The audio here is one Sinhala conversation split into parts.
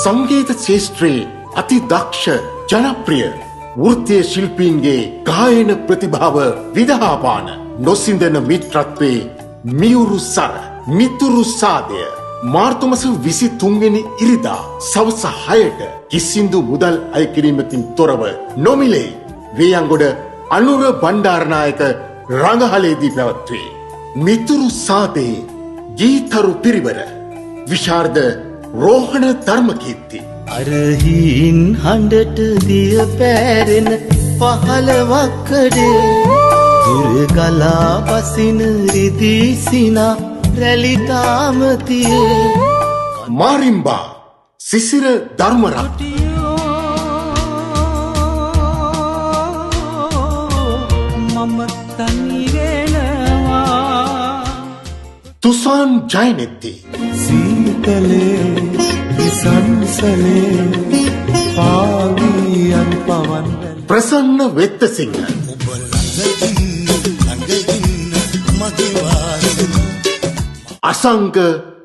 සංගීත ශාස්ත්‍රයේ අති දක්ෂ ජනප්‍රිය වෘත්තීය ශිල්පීන්ගේ ගායන ප්‍රතිභාව විදහාපාන නොසිඳන මිත්‍රත්වයේ මියුරු සර මිතුරු සාදය මාර්තු මාස 23 වෙනි ඉරිදා සවස 6ට කිසිදු මුදල් අය කිරීමකින් තොරව නොමිලේ වේයන්ගොඩ අනුර බණ්ඩාරනායක රංගහලේදී පැවැත්වේ. මිතුරු සාදේ ගීතරු පිරිවර විශාරද රෝහණ ධර්මකීර්ති අරහින් හඬට දිය පෑරෙන පහළවක්කඩේ දුර ගලා පසින රිදී සිනා රැලිතාමතියේ මාරිම්බා සිසිර ධර්මරත් මම තනිවෙනවා තුසාන් ජයනෙත්ති සීතලේ විසංසලේ පාවියන් පවන් ප්‍රසන්න වෙත්තසිංහ අසංක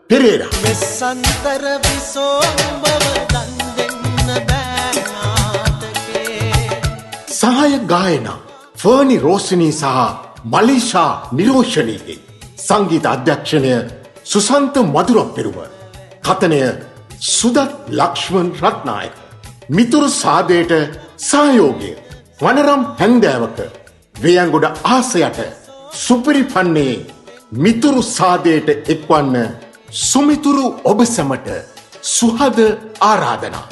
පෙරේරා මෙසන්තර විසෝම්බව දන් දෙන්න බෑ නාටකේ සහාය ගායනා ෆර්නි රෝසිනී සහ මලීෂා නිරෝෂණීගේ සංගීත අධ්‍යක්ෂණය සුසන්ත මధుරපෙරුම කතනය සුදත් ලක්ෂ්මන් රත්නායක මිතුරු සාදයට සහයෝගය වනරම් හැන්දෑවක වේයන්ගොඩ ආසයට සුපිරිපන්නේ මිතුරු සාදයට එක්වන්න සුමිතුරු ඔබ සැමට සුහද ආරාධනා